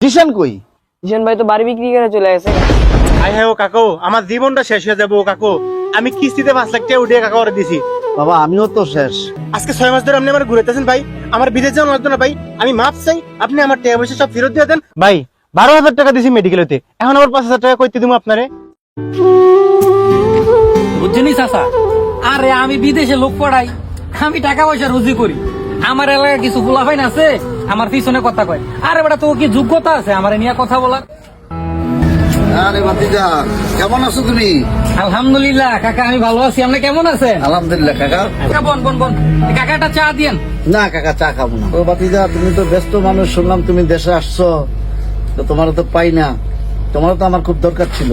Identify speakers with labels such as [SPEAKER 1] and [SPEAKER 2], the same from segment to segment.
[SPEAKER 1] জিশান কই?
[SPEAKER 2] জিশান ভাই তো বাড়ি বিক্রি করে চলে গেছে।
[SPEAKER 3] আই হ্যাঁ ও কাকু, আমার জীবনটা শেষ হয়ে যাবো কাকু। আমি কিস্তিতে 5 লাখ টাকা উঠে কাকা করে দিছি।
[SPEAKER 1] বাবা আমিও তো শেষ।
[SPEAKER 3] আজকে 6 মাস ধরে আপনি আমার ঘুরেতেছেন ভাই। আমার বিদেশ যাওয়া লাগতো না ভাই। আমি মাপ চাই, আপনি আমার টাকা পয়সা সব ফেরত দিয়ে দেন ভাই। 12,000 টাকা দিছি মেডিকেলেতে, এখন আবার 5,000 টাকা কইতে দিমু আপনারে।
[SPEAKER 4] বুঝছেন চাচা, আরে আমি বিদেশে লোক পড়াই, আমি টাকা পয়সা রুজি করি। আমার এলাকায় কিছু ফুলাফাইন আছে, আমার পিছনে কথা কয়। আরে বেটা, তোর কি যোগ্যতা আছে আমার নিয়ে কথা বলার?
[SPEAKER 1] আরে ভাতিজা, কেমন আছো তুমি?
[SPEAKER 4] আলহামদুলিল্লাহ কাকা, আমি ভালো আছি। আপনি কেমন আছেন?
[SPEAKER 1] আলহামদুলিল্লাহ কাকা।
[SPEAKER 4] কাকা বন কাকা একটা চা দিয়েন।
[SPEAKER 1] না কাকা, চা খাবো না। ও ভাতিজা, তুমি তো ব্যস্ত মানুষ, শুনলাম তুমি দেশে আসছো, তো তোমার তো পাই না। তোমার তো আমার খুব দরকার ছিল।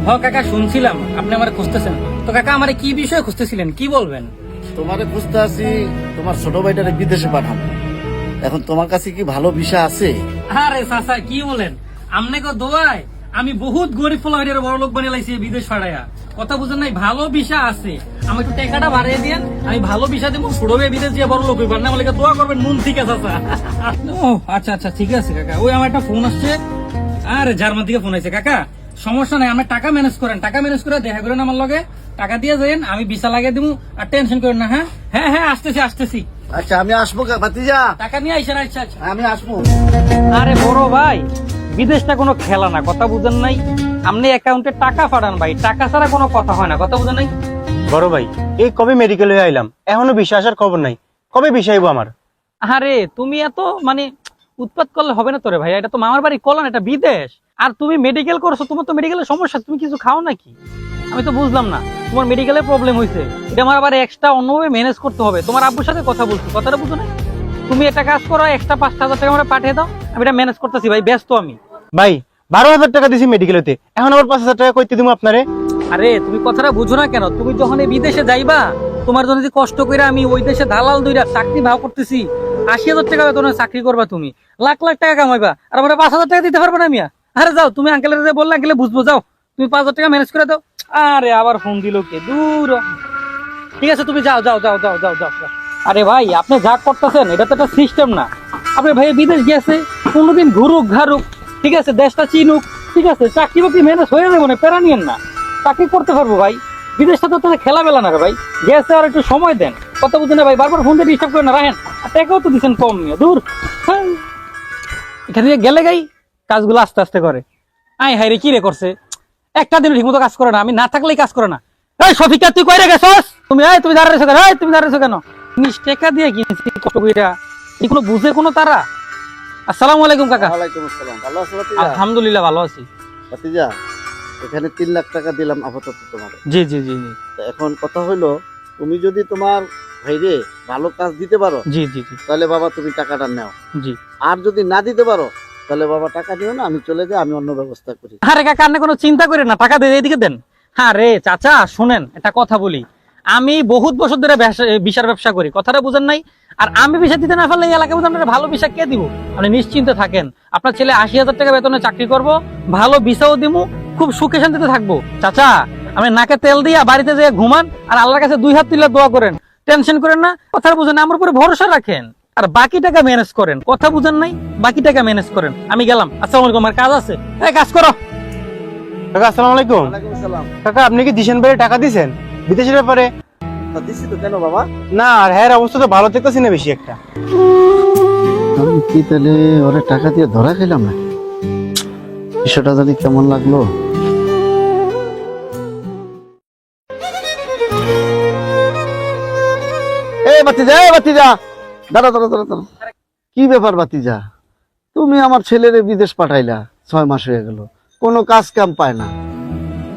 [SPEAKER 4] হ কাকা, শুনছিলাম আপনি আমার খুঁজতেছেন। তো কাকা আমার কি বিষয়ে খুঁজতেছিলেন, কি বলবেন?
[SPEAKER 1] তোমারে খুঁজতে আছি, তোমার ছোট ভাইটারে বিদেশে পাঠাবো। এখন তোমার কাছে কি ভালো ভিসা আছে?
[SPEAKER 4] আরে চাচা কি বলেন, আমনেকে দোয়ায় আমি বহুত গরিব ফলাফের বড় লোক বানিয়ে লাইছি বিদেশ পাঠাইয়া। কথা বুঝেন নাই, ভালো ভিসা আছে। আমি একটু টাকাটা বাড়িয়ে দিয়েন, আমি ভালো ভিসা দিব, ছোড়বে বিদেশ দিয়ে বড় লোক হইবার না। আমাকে দোয়া করবেন মন থেকে চাচা। ও আচ্ছা আচ্ছা, ঠিক আছে কাকা। ওই আমার একটা ফোন আসছে, আরে জার্মান থেকে ফোন আছে। কাকা সমস্যা নাই, আপনি টাকা ম্যানেজ করেন, টাকা ম্যানেজ করে দেখা করেন আমার লগে, টাকা দিয়ে যান, আমি ভিসা লাগিয়ে দিব। আর টেনশন করেন না। হ্যাঁ হ্যাঁ হ্যাঁ, আসতেছি।
[SPEAKER 1] আচ্ছা আমি আসবো ভাতিজা,
[SPEAKER 4] টাকা নিয়ে আইসেন। আচ্ছা আচ্ছা,
[SPEAKER 1] আমি আসবো।
[SPEAKER 4] আরে বড় ভাই, বিদেশটা কোনো খেলা না, কথা বুঝেন নাই? আপনি অ্যাকাউন্টে টাকা পাঠান ভাই, টাকা ছাড়া কোনো কথা হয় না, কথা বুঝেন নাই?
[SPEAKER 3] বড় ভাই, এই কবে মেডিকেল হয়ে আইলাম, এখনো বিশ্বাসের খবর নাই। কবে বিষয় আইবো আমার?
[SPEAKER 4] আরে তুমি এত মানে উৎপাত করলে হবে না তোরে ভাই, এটা তো মামার বাড়ি কলান, এটা বিদেশ। আর তুমি মেডিকেল করছো, তোমার তো মেডিকেলের সমস্যা, তুমি কিছু খাও নাকি? আমি তো বুঝলাম না, তোমার মেডিকেলের প্রবলেম হয়েছে, এটা আমার আবার এক্সট্রা অন্যভাবে ম্যানেজ করতে হবে। তোমার আব্বুর সাথে কথা বলছি, কথাটা বুঝো না? তুমি একটা কাজ করো, এক্সট্রা 5,000 টাকা আমরা পাঠিয়ে দাও, আমি এটা ম্যানেজ করতেছি ভাই, ব্যস্ত আমি।
[SPEAKER 3] ভাই 12,000 টাকা দিছি মেডিকেলেতে, এখন আবার 5,000 টাকা কইতে দিমু আপনারে।
[SPEAKER 4] আরে তুমি কথাটা বুঝো না কেন? তুমি যখন এই বিদেশে যাইবা, তোমার জন্য যে কষ্ট করে আমি ওই দেশে দালাল দুইটা চাকরি ভাও করতেছি, 80,000 টাকা বেতনে চাকরি করবা তুমি, লাখ লাখ টাকা কামাইবা, আর আমরা 5,000 টাকা দিতে পারবো না মিয়া? আরে যাও, তুমি আঙ্কেলের যে বললে আঙ্কেলে বুঝবো, যাও তুমি 5,000 টাকা ম্যানেজ করে দাও। আরে আবার ফোন দিল কে, দূর। ঠিক আছে তুমি যাও যাও যাও যাও যাও যাও যাও। আরে ভাই, আপনি যা করতেছেন এটা তো একটা সিস্টেম না। আপনি ভাই বিদেশ গেছে, কোনোদিন ঘুরুক ঘাড়ুক, ঠিক আছে, দেশটা চিনুক, ঠিক আছে, চাকরি বাকরি ম্যানেজ হয়ে যাবে না, প্যারা নিয়েন না, চাকরি করতে পারবো ভাই। বিদেশটা তো তাহলে খেলা বেলা না রে ভাই, গেছে আর একটু সময় দেন, কথা বুঝেন না ভাই, বারবার ফোন দিয়ে ডিস্টার্ব করে না রাখেন। আর টাকাও তো দিচ্ছেন কম নিয়ে, দূর। হ্যাঁ, এখান থেকে গেলে গাই কাজগুলো আস্তে আস্তে করে। আয় হাই রে, কি রে করছে, একটা দিন ঠিক মতো কাজ করে না, আমি না থাকলেই কাজ করে না। এই শফিকা, তুই কইরে গেছস? তুমি তুমি দাঁড়াইছো কেন? তুমি দাঁড়াইছো কেন? 20 টাকা দিয়ে কিনছি কত কইরা, এগুলো বুঝে কোনো তারা? আসসালামু আলাইকুম কাকা।
[SPEAKER 1] ওয়ালাইকুম আসসালাম। ভালো আছো ভাতিজা?
[SPEAKER 4] আলহামদুলিল্লাহ ভালো আছি।
[SPEAKER 1] ভাতিজা, এখানে 3 লাখ টাকা দিলাম আপাতত তোমার।
[SPEAKER 4] জি জি জি জি
[SPEAKER 1] এখন কথা হলো, তুমি যদি তোমার ভাইরে ভালো কাজ দিতে পারো,
[SPEAKER 4] জি জি জি
[SPEAKER 1] তাহলে বাবা তুমি টাকাটা নাও।
[SPEAKER 4] জি।
[SPEAKER 1] আর যদি না দিতে পারো, তাহলে বাবা টাকা দিও না, আমি চলে যাই, আমি অন্য ব্যবস্থা করি।
[SPEAKER 4] আরে কাকা, আপনি কোনো চিন্তা করেন না, টাকা দিয়ে এদিকে দেন। হ্যাঁ রে চাচা, শুনেন একটা কথা বলি, আমি বহুত বছর ধরে ভিসার ব্যবসা করি, কথাটা বুঝেন নাই? আর আমি ভিসা দিতে না পারলে এই এলাকার মধ্যে আপনার ভালো ভিসা কে দিব? আপনি নিশ্চিন্তে থাকেন, আপনার ছেলে 80,000 টাকা বেতনে চাকরি করব, ভালো ভিসাও দিব, খুব সুখে শান্তিতে থাকবো। চাচা, আপনি নাকে তেল দিয়া বাড়িতে যেয়ে ঘুমান, আর আল্লাহর কাছে 2 হাত তুলে দোয়া করেন, টেনশন করেন না, কথাটা বুঝেন না, আমার উপরে ভরসা রাখেন, আর বাকি টাকা ম্যানেজ করেন, কথা বুঝেন নাই? বাকি টাকা ম্যানেজ করেন, আমি গেলাম। আসসালামু আলাইকুম, আমার কাজ আছে, এই কাজ করো।
[SPEAKER 3] কাকা আসসালামু আলাইকুম।
[SPEAKER 1] ওয়ালাইকুম আসসালাম।
[SPEAKER 3] কাকা আপনি কি জিশান ভাইয়ের টাকা দিছেন বিদেশের ব্যাপারে?
[SPEAKER 1] দিছি তো, কেন বাবা?
[SPEAKER 3] না, আর হ্যাঁ অবস্থা তো ভালো দেখতেছি না বেশি একটা।
[SPEAKER 1] আমি কি তাহলে ওরে টাকা দিয়ে ধরা খেলাম না? বিষয়টা জানি কেমন লাগলো। বাতিজা, বাতিজা, দাঁড়া দাঁড়া দাঁড়া দাঁড়া। কি ব্যাপার বাতিজা, তুমি আমার ছেলেরে বিদেশ পাঠাইলা, 6 মাস হয়ে গেল, কোনো কাজ কাম পায় না,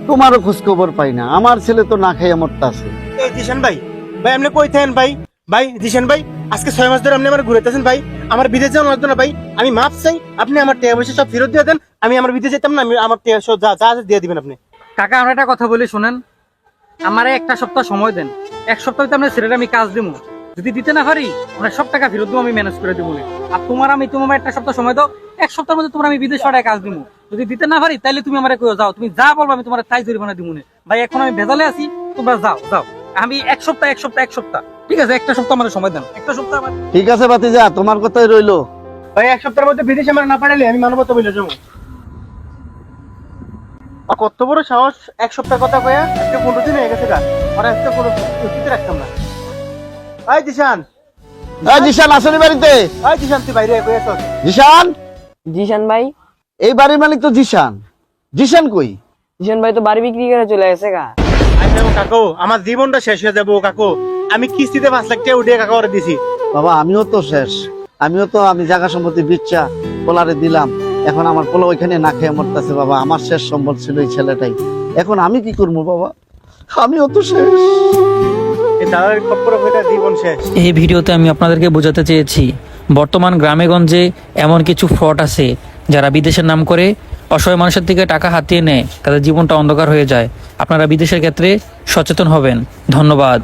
[SPEAKER 1] তোমারও খোঁজ খবর পাই না। আমার ছেলে তো না খাইয়া মরতে আছে।
[SPEAKER 3] এই জিশান ভাই, ভাই আপনি কই থাকেন ভাই? ভাই জিশান ভাই, আজকে 6 মাস ধরে আপনি আমার ঘুরেতেছেন ভাই। আমার বিদেশ যাওয়া লাগতো না ভাই, আমি মাপ চাই, আপনি আমার টাকা পয়সা সব ফেরত দিয়ে দেন। আমি আমার বিদেশ যেতাম না, আমি আমার টাকা সব যা যা আছে দিয়ে দিবেন আপনি।
[SPEAKER 4] কাকা আমরা একটা কথা বলি শুনেন, আমারে একটা সপ্তাহ সময় দেন, 1 সপ্তাহ ভিতরে আপনার ছেলেটা আমি কাজ দেবো, যদি দিতে না পারি আপনার সব টাকা ফেরত দেবো, আমি ম্যানেজ করে দেবো। আর তোমার একটা সপ্তাহ সময় দাও, 1 সপ্তাহের মধ্যে তোমার আমি বিদেশ পাঠায় কাজ দিব, যদি দিতে না পারি তাহলে তুমি আমার কইও, যাও তুমি যা বলবো আমি তোমার তাই জরিমানা দিব না। ভাই এখন আমি ভেজালে আছি, তোমরা যাও যাও, আমি 1 সপ্তাহ ঠিক আছে, 1 সপ্তাহ আমাদের সময় দেন, 1 সপ্তাহ আমার।
[SPEAKER 1] ঠিক আছে বাতিজা, তোমার কথাই রইলো।
[SPEAKER 3] ভাই 1 সপ্তাহের মধ্যে বিদেশে আমার না পাঠালে আমি মানবতা বলে যাবো। আর কত বড় সাহস, 1 সপ্তাহ কথা কয়া আজকে 15 দিন হয়ে গেছে গা, আর আজকে কোনো উচিত রাখতাম না। ভাই জিশান,
[SPEAKER 1] এই জিশান আসনি বাড়িতে?
[SPEAKER 3] ভাই জিশান তুই বাইরে কই আছস?
[SPEAKER 1] জিশান,
[SPEAKER 2] জিশান ভাই,
[SPEAKER 1] এই বাড়ির মালিক তো জিশান। জিশান কই?
[SPEAKER 2] জিশান ভাই তো বাড়ি বিক্রি করে চলে গেছে গা।
[SPEAKER 3] আই যাবো কাকু, আমার জীবনটা শেষ হয়ে যাবো কাকু। আমি কিস্তিতে 5 লাখ টাকা উঠে কাকা করে দিছি।
[SPEAKER 1] বাবা আমিও তো শেষ, আমি জায়গা সম্পত্তি বিচ্ছা পোলারে দিলাম, এখন আমার পোলা ওইখানে না খেয়ে মরতেছে বাবা। আমার শেষ সম্বল ছিল এই ছেলেটাই, এখন আমি কি করবো বাবা? আমিও তো শেষ।
[SPEAKER 3] এই দাদার খপ্পরে হইটা জীবন শেষ।
[SPEAKER 4] এই ভিডিওতে আমি আপনাদেরকে বোঝাতে চেয়েছি বর্তমান গ্রামেগঞ্জে এমন কিছু ফ্রড আছে যারা বিদেশের নাম করে অসহায় মানুষের থেকে টাকা হাতিয়ে নেয়, তাদের জীবনটা অন্ধকার হয়ে যায়। আপনারা বিদেশের ক্ষেত্রে সচেতন হবেন। ধন্যবাদ।